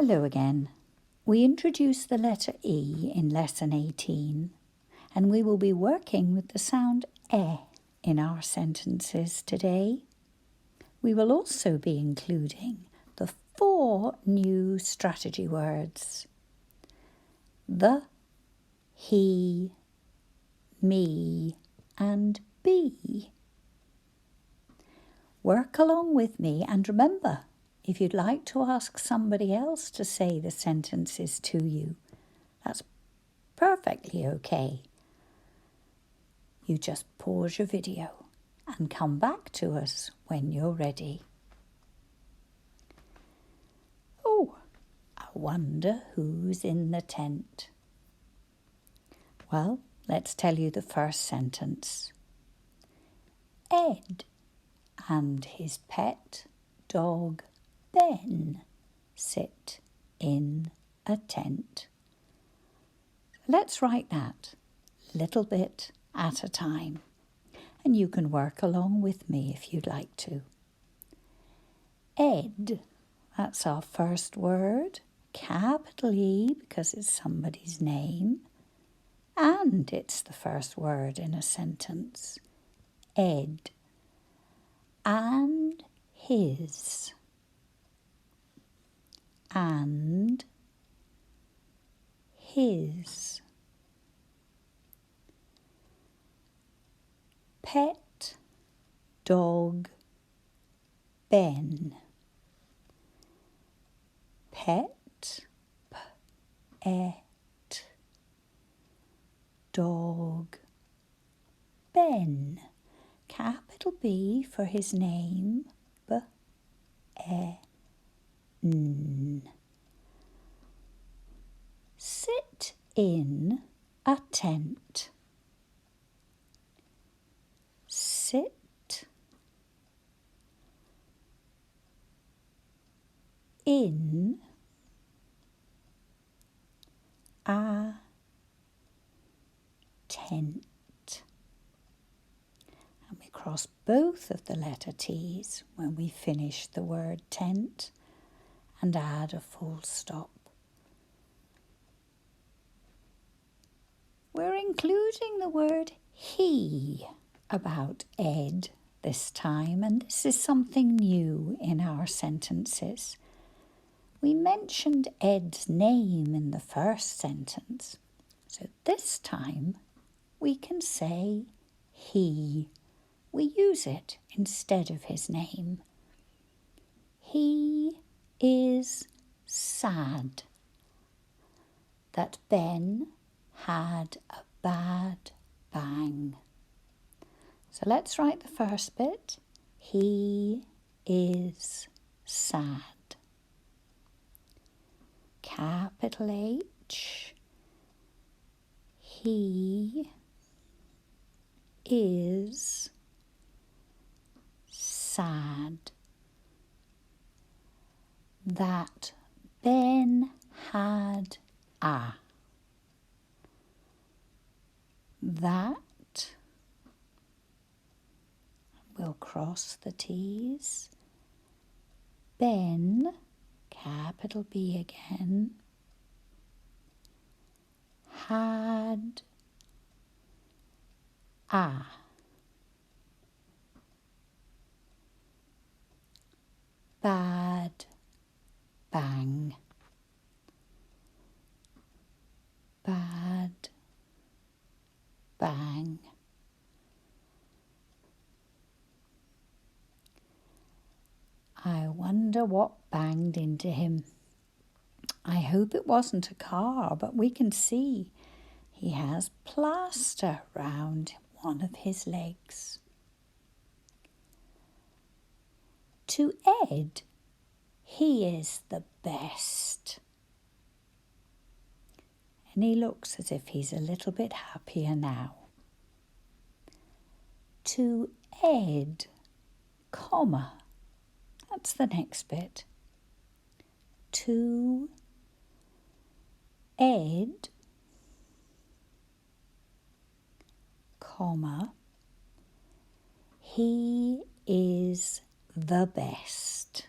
Hello again. We introduced the letter E in lesson 18 and we will be working with the sound E in our sentences today. We will also be including the 4 new strategy words: the, he, me and be. Work along with me and remember, if you'd like to ask somebody else to say the sentences to you, that's perfectly okay. You just pause your video and come back to us when you're ready. Oh, I wonder who's in the tent. Well, let's tell you the first sentence. Ed and his pet dog Ben sit in a tent. Let's write that little bit at a time, and you can work along with me if you'd like to. Ed, that's our first word, capital E because it's somebody's name, and it's the first word in a sentence. Ed. And his. And his. Pet dog Ben. Pet, pet, dog Ben. Capital B for his name, B-E-N. Sit in a tent. Sit in a tent. And we cross both of the letter T's when we finish the word tent and add a full stop. We're including the word he about Ed this time, and this is something new in our sentences. We mentioned Ed's name in the first sentence, so this time we can say he. We use it instead of his name. He is sad that Ben had a bad bang. So let's write the first bit. He is sad. Capital H. He is sad that Ben had a. That, we'll cross the T's. Ben, capital B again, had a bad bang. Bad bang. I wonder what banged into him. I hope it wasn't a car, but we can see he has plaster round one of his legs. To Ed, he is the best. And he looks as if he's a little bit happier now. To Ed, comma, that's the next bit. To Ed, comma, he is the best.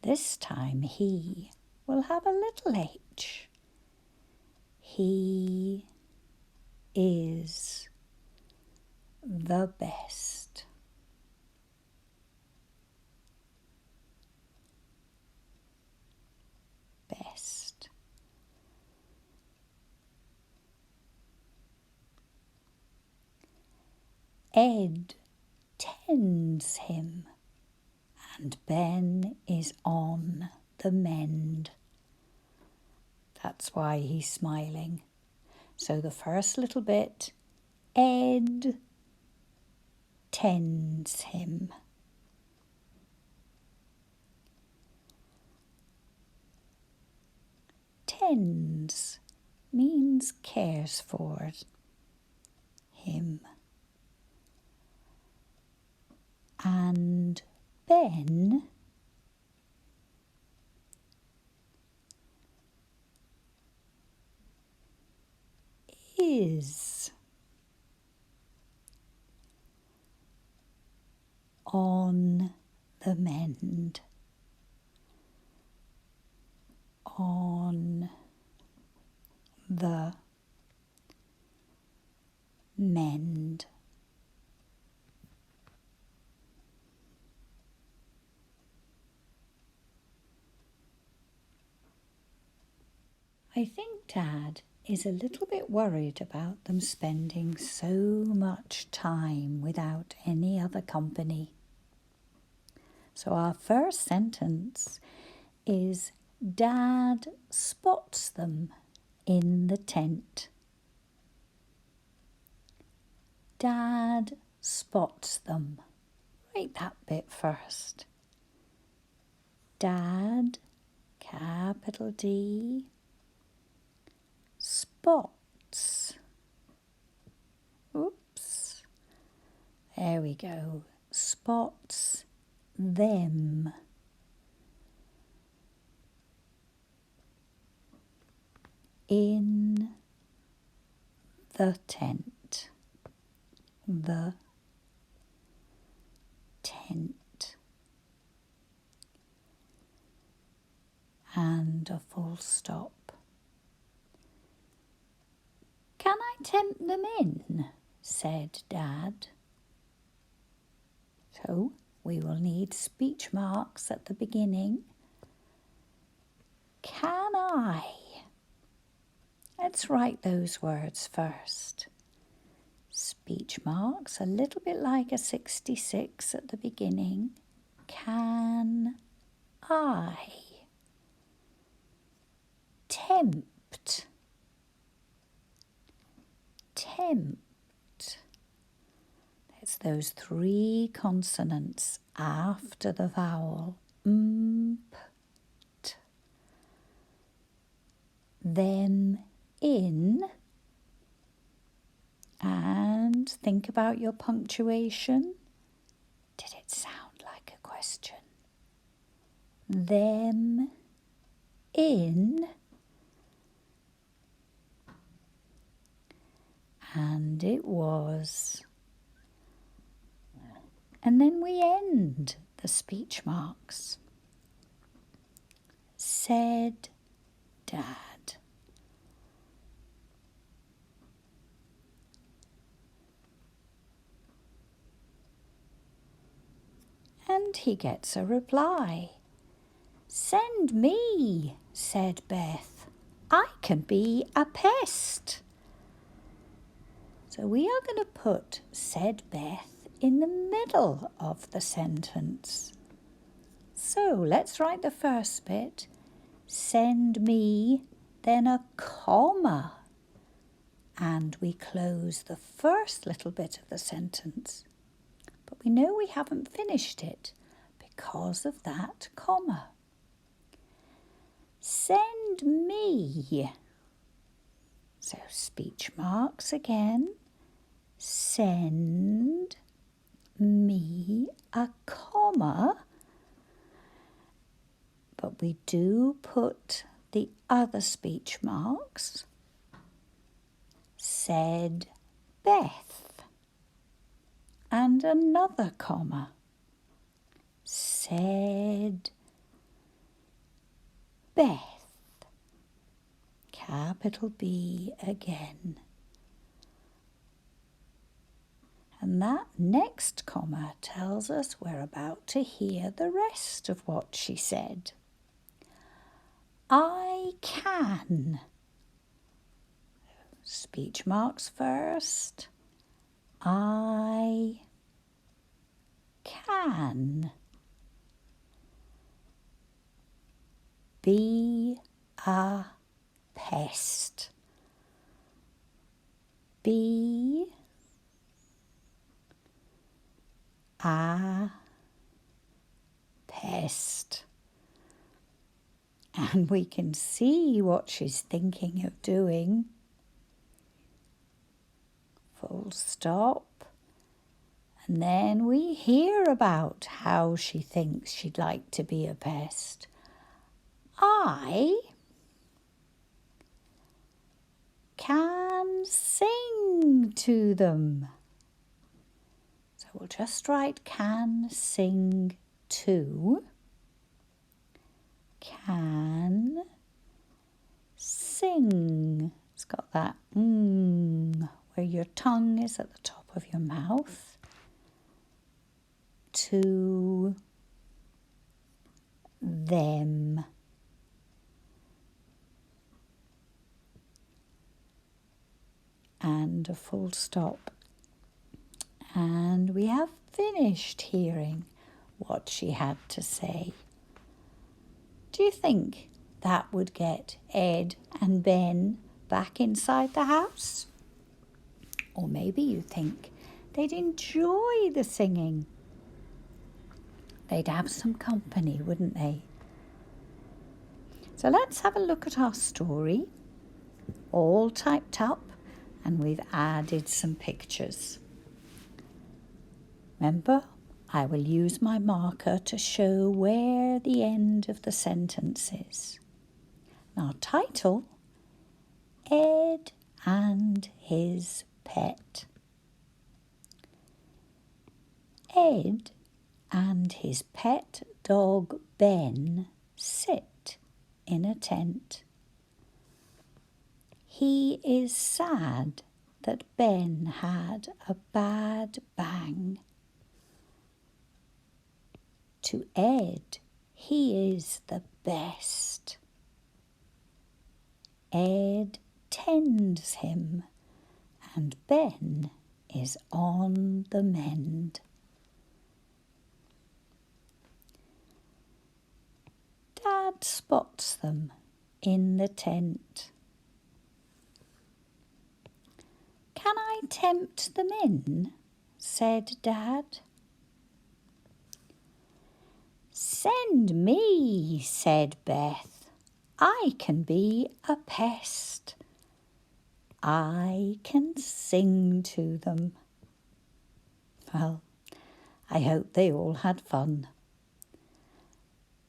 This time he will have a little h. He is the best. Best. Ed tends him, and Ben is on the mend. That's why he's smiling. So the first little bit, Ed tends him. Tends means cares for him. And Ben is on the mend. On the mend. I think Dad is a little bit worried about them spending so much time without any other company. So our first sentence is Dad spots them in the tent. Dad spots them. Write that bit first. Dad, capital D, spots. Oops. There we go. Spots them. In the tent. The tent. And a full stop. Can I tempt them in? Said Dad. So we will need speech marks at the beginning. Can I? Let's write those words first. Speech marks, a little bit like a 66 at the beginning. Can I tempt? Tempt. It's those three consonants after the vowel. T. Them in. And think about your punctuation. Did it sound like a question? Them in. And it was. And then we end the speech marks. Said Dad. And he gets a reply. Send me, said Beth. I can be a pest. So we are going to put said Beth in the middle of the sentence. So let's write the first bit. Send me, then a comma. And we close the first little bit of the sentence. But we know we haven't finished it because of that comma. Send me. So speech marks again. Send me a comma. But we do put the other speech marks. Said Beth. And another comma. Said Beth. Capital B again. And that next comma tells us we're about to hear the rest of what she said. I can. Speech marks first. I can be a pest. Be a pest. And we can see what she's thinking of doing. Full stop. And then we hear about how she thinks she'd like to be a pest. I can sing to them. So we'll just write can sing to. Can sing. It's got that where your tongue is at the top of your mouth. To them. And a full stop. And we have finished hearing what she had to say. Do you think that would get Ed and Ben back inside the house? Or maybe you think they'd enjoy the singing. They'd have some company, wouldn't they? So let's have a look at our story, all typed up, and we've added some pictures. Remember, I will use my marker to show where the end of the sentence is. Our title, Ed and his pet. Ed and his pet dog Ben sit in a tent. He is sad that Ben had a bad bang. To Ed, he is the best. Ed tends him, and Ben is on the mend. Dad spots them in the tent. Can I tempt them in? Said Dad. Send me, said Beth. I can be a pest. I can sing to them. Well, I hope they all had fun.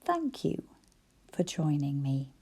Thank you for joining me.